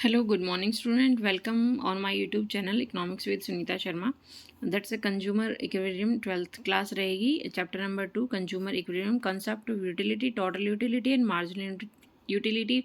Hello, good morning, student. Welcome on my YouTube channel Economics with Sunita Sharma. That's a consumer equilibrium 12th class रहेगी. Chapter number 2 consumer equilibrium, concept of utility, total utility and marginal utility,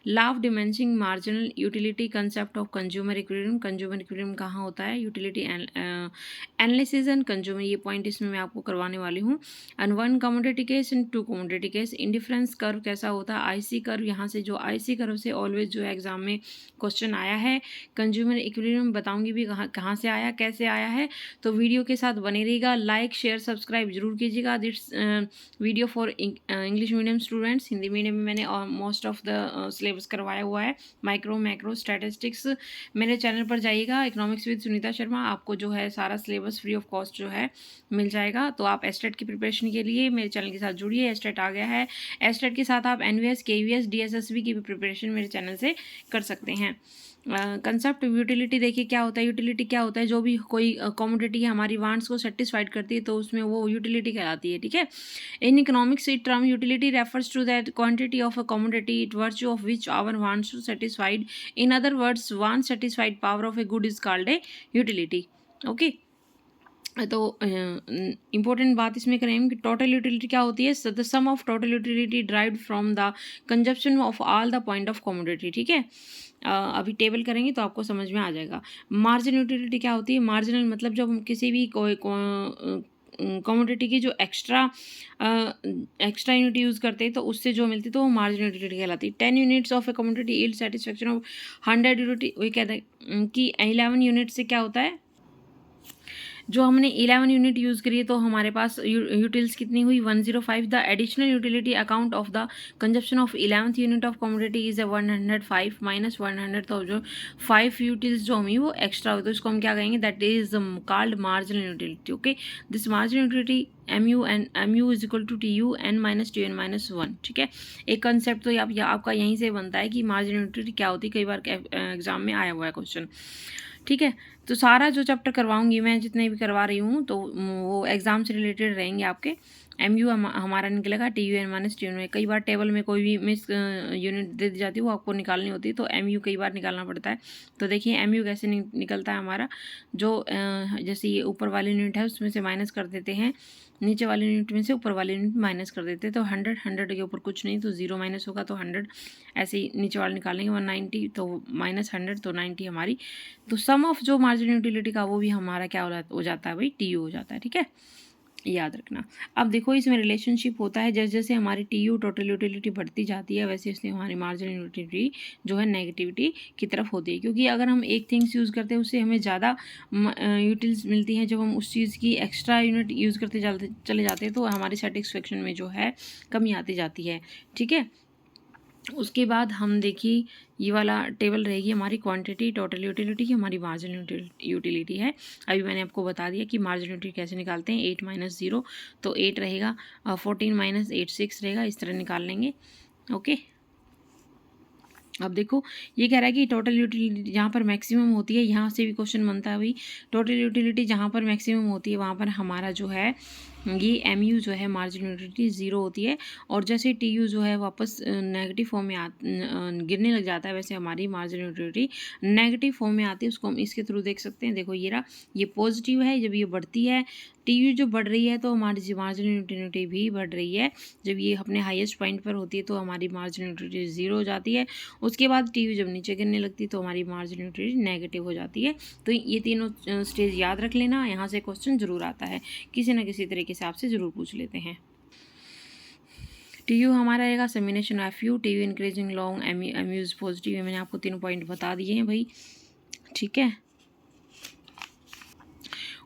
law of diminishing marginal utility, concept of consumer equilibrium. consumer equilibrium कहाँ होता है, utility analysis and consumer, ये point इसमें मैं आपको करवाने वाली हूँ. And one commodity case and two commodity case. Indifference curve कैसा होता है, आईसी कर्व. यहाँ से जो आईसी कर्व से ऑलवेज जो है एग्जाम में क्वेश्चन आया है. कंज्यूमर इक्विलिब्रियम बताऊंगी भी कहाँ से आया, कैसे आया है. तो वीडियो के साथ बने रहिएगा. लाइक शेयर सब्सक्राइब जरूर कीजिएगा. This video for English medium students. Hindi medium में मैंने मोस्ट ऑफ द सिलेबस करवाया हुआ है. Micro macro statistics. मेरे चैनल पर जाइएगा इकोनॉमिक्स विद सुनीता शर्मा. आपको जो है सारा सिलेबस फ्री ऑफ कॉस्ट जो है मिल जाएगा. तो आप एस्टेट की प्रिपरेशन के लिए मेरे चैनल के साथ जुड़िए. एस्टेट आ गया है. एस्टेट के साथ आप एनवीएस केवीएस डीएसएसबी की भी प्रिपरेशन मेरे चैनल से कर सकते हैं. कंसेप्ट यूटिलिटी देखिए क्या होता है. यूटिलिटी क्या होता है, जो भी कोई कमोडिटी है हमारी वांट्स को सेटिस्फाइड करती है तो उसमें वो यूटिलिटी कहलाती है. ठीक है. In economics term utility refers to that quantity of a commodity it virtue of which our wants to satisfied. In other words want satisfied power of a good is called a utility. Okay. तो important बात इसमें करें कि total utility क्या होती है. The sum of total utility derived from the consumption of all the point of commodity. ठीक है. अभी टेबल करेंगे तो आपको समझ में आ जाएगा. मार्जिन यूटिलिटी क्या होती है. मार्जिनल मतलब जब हम किसी भी कमोडिटी की जो एक्स्ट्रा यूनिट यूज़ करते हैं तो उससे जो मिलती है तो वो मार्जिन यूटिलिटी कहलाती है. 10 units of A commodity yield satisfaction of 100 unit. वही कहते हैं कि 11 यूनिट से क्या होता है, जो हमने 11 यूनिट यूज़ करी है तो हमारे पास यूटिल्स कितनी हुई 105. The additional utility account of the consumption of 11th unit of commodity is 105 minus 100. तो जो 5 यूटिल्स जो हमें वो एक्स्ट्रा हुई तो इसको हम क्या कहेंगे, that is called marginal utility. Okay. This marginal utility MU is equal to TU n minus TN minus 1. ठीक है. एक कंसेप्ट तो आपका यहीं से बनता है कि मार्जिनल यूटिलिटी क्या होती है. कई बार एग्जाम में आया हुआ है क्वेश्चन. ठीक है. तो सारा जो चैप्टर करवाऊंगी मैं, जितने भी करवा रही हूँ तो वो एग्ज़ाम से रिलेटेड रहेंगे आपके. MU हमारा निकलेगा TUN माइनस TN में. कई बार टेबल में कोई भी मिस यूनिट दे दी जाती है वो आपको निकालनी होती है तो MU कई बार निकालना पड़ता है. तो देखिए MU कैसे निकलता है हमारा. जो जैसे ये ऊपर वाली यूनिट है उसमें से माइनस कर देते हैं, नीचे वाली यूनिट में से ऊपर वाली यूनिट माइनस कर देते हैं. तो 100 के ऊपर कुछ नहीं तो 0 माइनस होगा तो 100. ऐसे ही नीचे वाले निकालेंगे 190 तो माइनस 100 तो 90 हमारी. तो सम ऑफ जो मार्जिन यूटिलिटी का वो भी हमारा क्या हो जाता है भाई, TU हो जाता है. ठीक है, याद रखना. अब देखो इसमें रिलेशनशिप होता है, जैसे जैसे हमारी TU टोटल यूटिलिटी बढ़ती जाती है वैसे वैसे हमारी मार्जिनल यूटिलिटी जो है नेगेटिविटी की तरफ होती है. क्योंकि अगर हम एक थिंग्स यूज़ करते हैं उससे हमें ज़्यादा यूटिल्स मिलती हैं. जब हम उस चीज़ की एक्स्ट्रा यूनिट यूज़ करते चले जाते हैं तो हमारी सेटिस्फेक्शन में जो है कमी आती जाती है. ठीक है. उसके बाद हम देखिए ये वाला टेबल रहेगी हमारी क्वांटिटी टोटल यूटिलिटी की, हमारी मार्जिनल यूटिलिटी है. अभी मैंने आपको बता दिया कि मार्जिनल यूटिलिटी कैसे निकालते हैं. 8 माइनस 0 तो 8 रहेगा, 14 माइनस 8 6 रहेगा. इस तरह निकाल लेंगे. ओके. अब देखो ये कह रहा है कि टोटल यूटिलिटी जहाँ पर मैक्सिमम होती है, यहाँ से भी क्वेश्चन बनता है भाई. टोटल यूटिलिटी जहाँ पर मैक्सिमम होती है वहाँ पर हमारा जो है ये MU जो है मार्जिनल यूटिलिटी 0 होती है. और जैसे TU जो है वापस नेगेटिव फॉर्म में गिरने लग जाता है वैसे हमारी मार्जिनल यूटिलिटी नेगेटिव फॉर्म में आती है. उसको हम इसके थ्रू देख सकते हैं. देखो ये रहा, ये पॉजिटिव है. जब ये बढ़ती है TU जो बढ़ रही है तो हमारी मार्जिनल यूटिलिटी भी बढ़ रही है. जब ये अपने हाईएस्ट पॉइंट पर होती है तो हमारी मार्जिनल यूटिलिटी 0 हो जाती है. उसके बाद TU जब नीचे गिरने लगती है तो हमारी मार्जिनल यूटिलिटी नेगेटिव हो जाती है. तो ये तीनों स्टेज याद रख लेना. यहाँ से क्वेश्चन जरूर आता है, किसी न किसी तरीके से आपसे ज़रूर पूछ लेते हैं. TU हमारा रहेगा summation of FU. TU increasing long, MU is positive. मैंने आपको तीनों पॉइंट बता दिए हैं भाई. ठीक है.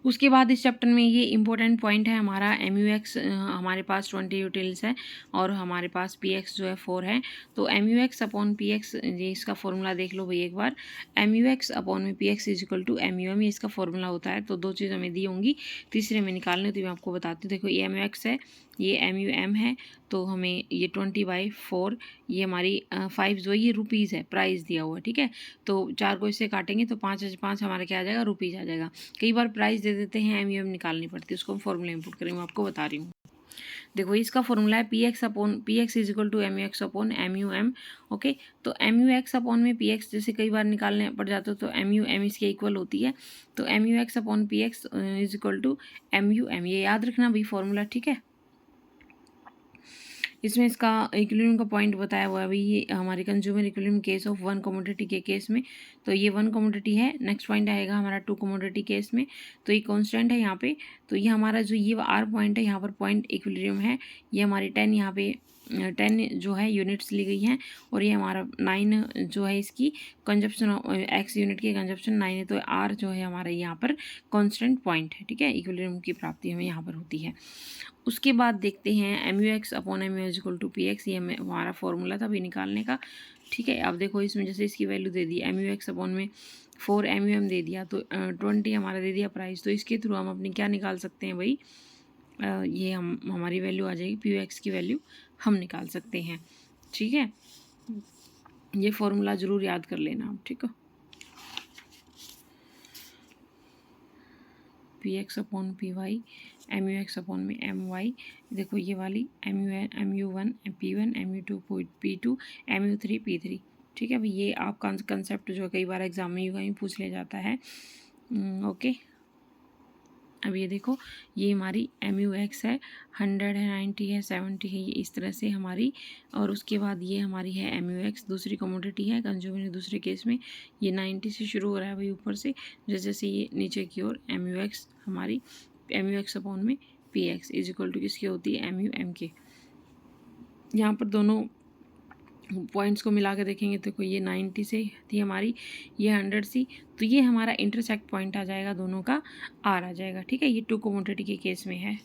उसके बाद इस चैप्टर में ये इंपॉर्टेंट पॉइंट है हमारा MUX. हमारे पास 20 यूटिल्स है और हमारे पास PX जो है 4 है. तो MUX अपॉन PX ये इसका फॉर्मूला देख लो भाई एक बार. MUX अपॉन में PX is equal to MUM ये इसका फॉर्मूला होता है. तो दो चीज़ हमें दी होंगी, तीसरे में निकालने तो मैं आपको बताती हूँ. देखो ये MUX है, ये MUM है. तो हमें ये 20/4 ये हमारी 5 जो ये रुपीज़ है, प्राइस दिया हुआ है. ठीक है. तो 4 को इससे काटेंगे तो 5 हमारा क्या आ जाएगा, रुपीज़ आ जाएगा. कई बार प्राइस दे देते हैं, MUM निकालनी पड़ती है, उसको हम फॉर्मूला इंपुट करेंगे, मैं आपको बता रही हूँ. देखो इसका फॉर्मूला है P X upon P X is equal to M U X upon M U M. Okay, तो एम यू एक्स अपॉन में पी एक्स जैसे कई बार निकालने पड़ जाते हो तो एम यू एम इसके इक्वल होती है, तो M U X upon P X is equal to M U M, ये याद रखना भाई फॉर्मूला, ठीक है। इसमें इसका इक्विलिब्रियम का पॉइंट बताया हुआ है भाई, ये हमारे consumer equilibrium case of one commodity के केस में, तो ये वन कमोडिटी है। नेक्स्ट पॉइंट आएगा हमारा टू कमोडिटी केस में, तो ये कांस्टेंट है यहाँ पे, तो ये हमारा जो ये आर पॉइंट है यहाँ पर पॉइंट इक्विलिब्रियम है, ये हमारी 10 यहाँ पे 10 जो है यूनिट्स ली गई हैं, और ये हमारा 9 जो है इसकी कंजप्शन एक्स यूनिट की कंजप्शन 9 है, तो आर जो है हमारा यहाँ पर कांस्टेंट पॉइंट है, ठीक है। इक्विलिब्रियम की प्राप्ति हमें यहाँ पर होती है। उसके बाद देखते हैं M U X upon M U is equal to P X, ये हमारा फॉर्मूला था भी निकालने का, ठीक है। अब देखो इसमें जैसे इसकी वैल्यू दे दी एम यू एक्स अपॉन में 4 एम यू एम दे दिया, तो 20 हमारा दे दिया प्राइस, तो इसके थ्रू हम अपनी क्या निकाल सकते हैं भाई, ये हम हमारी वैल्यू आ जाएगी पी यू एक्स की वैल्यू हम निकाल सकते हैं, ठीक है। ये फॉर्मूला ज़रूर याद कर लेना आप, ठीक है। P X upon P Y, M U X upon में एम वाई, देखो ये वाली M U one P one, M U two P two, M U three P three, ठीक है भाई। ये आपका कंसेप्ट जो कई बार एग्जाम में यूँ पूछ लिया जाता है। ओके, अब ये देखो ये हमारी एम यू एक्स है, 100 है, 90 है, 70 है, ये इस तरह से हमारी, और उसके बाद ये हमारी है एम यू एक्स, दूसरी कमोडिटी है कंज्यूमर दूसरे केस में, ये 90 से शुरू हो रहा है भाई ऊपर से, जैसे जैसे ये नीचे की ओर एम यू एक्स हमारी एम यू एक्स अपॉन में P X is equal to किसकी होती है एम यू एम के। यहाँ पर दोनों पॉइंट्स को मिला के देखेंगे तो ये 90 से थी हमारी, ये 100 सी, तो ये हमारा इंटरसेक्ट पॉइंट आ जाएगा, दोनों का आर आ जाएगा, ठीक है। ये टू कमोडिटी के केस में है।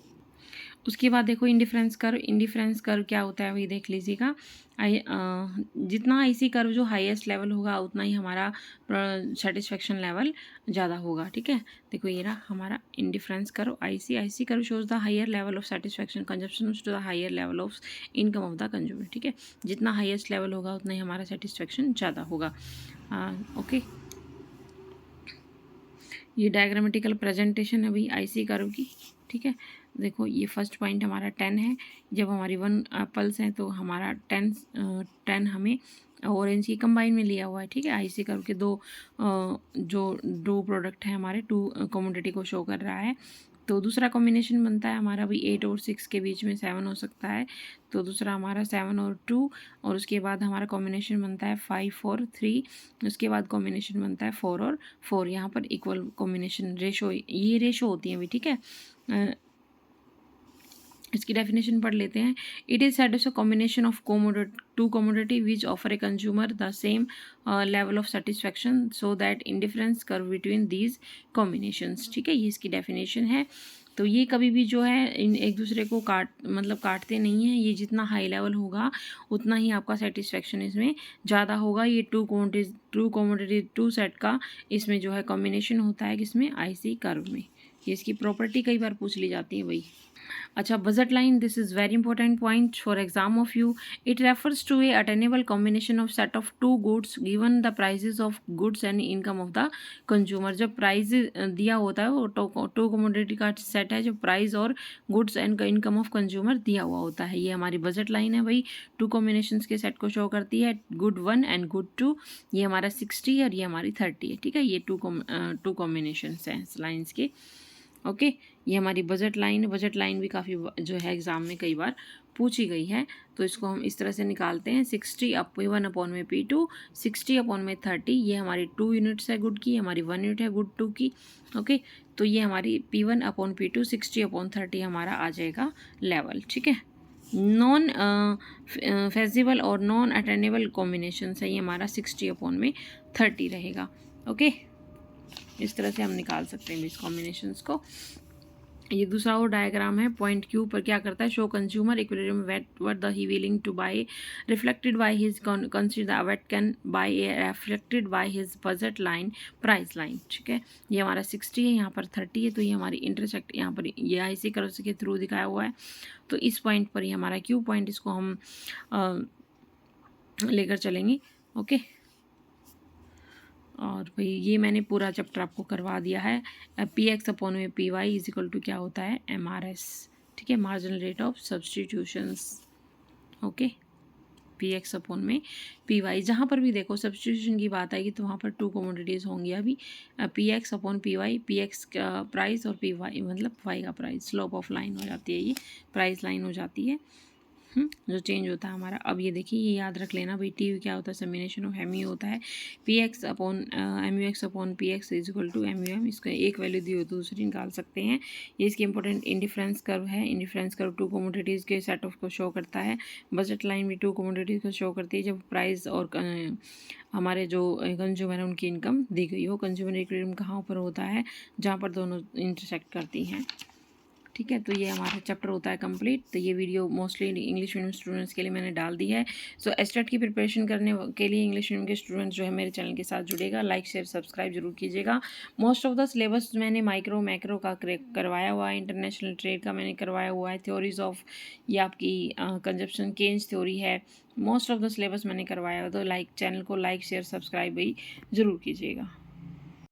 उसके बाद देखो इंडिफरेंस कर्व क्या होता है वही देख लीजिएगा। जितना आईसी कर्व जो हाईएस्ट लेवल होगा उतना ही हमारा सेटिस्फेक्शन लेवल ज़्यादा होगा, ठीक है। देखो ये रहा हमारा indifference curve, IC curve shows the higher level of satisfaction consumption to the higher level of income of the consumer, ठीक है। जितना हाईएस्ट लेवल होगा उतना ही हमारा सेटिस्फेक्शन ज़्यादा होगा। ओके, ये डायग्रामेटिकल प्रेजेंटेशन है भाई आईसी कर्व की, ठीक है। देखो ये फर्स्ट पॉइंट हमारा 10 है, जब हमारी 1 पल्स है तो हमारा 10 हमें ऑरेंज की कंबाइन में लिया हुआ है, ठीक है। आईसी कर्व के जो दो प्रोडक्ट हैं हमारे, 2 कमोडिटी को शो कर रहा है, तो दूसरा कॉम्बिनेशन बनता है हमारा भी 8 और 6 के बीच में 7 हो सकता है, तो दूसरा हमारा 7 और 2, और उसके बाद हमारा कॉम्बिनेशन बनता है 5 और 3, उसके बाद कॉम्बिनेशन बनता है 4 और 4। यहाँ पर इक्वल कॉम्बिनेशन रेशो, ये रेशो होती है अभी, ठीक है। इसकी डेफिनेशन पढ़ लेते हैं। It is set a combination of two commodity which offer a consumer the same level of satisfaction so that indifference curve between these combinations, ठीक है। ये इसकी डेफिनेशन है। तो ये कभी भी जो है इन एक दूसरे को काटते नहीं हैं, ये जितना हाई लेवल होगा उतना ही आपका सेटिस्फैक्शन इसमें ज़्यादा होगा। ये टू कमोडिटी टू सेट का इसमें जो है कॉम्बिनेशन होता है किसमें, आईसी कर्व में। ये इसकी प्रॉपर्टी कई बार पूछ ली जाती है भाई। अच्छा, budget line, this is very important point for exam of you. It refers to a attainable combination of set of two goods given the prices of goods and income of the consumer. जब price दिया होता है वो to commodity का set है, जो price और goods and income of consumer दिया हुआ होता है। ये हमारी बजट लाइन है भाई, टू कॉम्बिनेशंस के सेट को शो करती है, गुड 1 एंड गुड 2। ये हमारा 60 और ये हमारी 30 है, ठीक है। ये टू कॉम्बिनेशंस हैं लाइन्स के। ओके, ये हमारी बजट लाइन है। बजट लाइन भी काफ़ी जो है एग्ज़ाम में कई बार पूछी गई है, तो इसको हम इस तरह से निकालते हैं। 60 P1 अपॉन में P2, 60 अपॉन में 30, ये हमारी 2 यूनिट्स है गुड की, हमारी 1 यूनिट है गुड 2 की। ओके, तो ये हमारी P1 अपॉन P2, 60 अपॉन 30 हमारा आ जाएगा लेवल, ठीक है। नॉन फेजिबल और नॉन अटेनेबल कॉम्बिनेशन है, ये हमारा 60 अपॉन में 30 रहेगा। ओके, इस तरह से हम निकाल सकते हैं इस कॉम्बिनेशंस को। ये दूसरा और डायग्राम है। पॉइंट क्यू पर क्या करता है, show consumer equilibrium what the he willing to buy reflected by his consider what can buy reflected by his budget line price line, ठीक है। ये हमारा 60 है, यहाँ पर 30 है, तो ये हमारी इंटरसेक्ट यहाँ पर ये आईसी कर्व के थ्रू दिखाया हुआ है। तो इस पॉइंट पर ही हमारा क्यू पॉइंट, इसको हम लेकर चलेंगे। ओके, और भाई ये मैंने पूरा चैप्टर आपको करवा दिया है। पी एक्स अपॉन में P Y is equal to क्या होता है, एम आर एस, ठीक है, marginal rate of substitutions, okay, P X upon में पी वाई। जहाँ पर भी देखो सब्सटीट्यूशन की बात आएगी तो वहाँ पर टू कमोडिटीज़ होंगी अभी, P X upon P x का प्राइस और पी वाई मतलब वाई का प्राइस, स्लोप ऑफ लाइन हो जाती है, ये प्राइस लाइन हो जाती है, जो चेंज होता है हमारा। अब ये देखिए, ये याद रख लेना भाई, टी यू क्या होता है, समिनेशन ऑफ एम यू होता है, P X upon M U X upon P X is equal to M U M. इसका एक वैल्यू दी हो तो दूसरी निकाल सकते हैं। ये इसकी इंपॉर्टेंट इंडिफरेंस कर्व है। इंडिफरेंस कर्व टू कमोडिटीज़ के सेट ऑफ को शो करता है। बजट लाइन भी टू कमोडिटीज़ को शो करती है जब प्राइस और हमारे जो कंज्यूमर है उनकी इनकम दी गई हो। कंज्यूमर इक्विलिब्रियम कहाँ पर होता है, जहाँ पर दोनों इंटरसेक्ट करती हैं, ठीक है। तो ये हमारा चैप्टर होता है कंप्लीट। तो ये video mostly English medium students के लिए मैंने डाल दी है। सो एस्टेट की प्रिपरेशन करने के लिए इंग्लिश मीडियम के स्टूडेंट्स जो है मेरे चैनल के साथ जुड़ेगा, लाइक शेयर सब्सक्राइब जरूर कीजिएगा। मोस्ट ऑफ द सिलेबस मैंने माइक्रो मैक्रो का करवाया हुआ है, इंटरनेशनल ट्रेड का मैंने करवाया हुआ है, थ्योरीज ऑफ ये आपकी कंजप्शन केंज थ्योरी है, मोस्ट ऑफ द सिलेबस मैंने करवाया हुआ। तो चैनल को लाइक शेयर सब्सक्राइब भी जरूर कीजिएगा।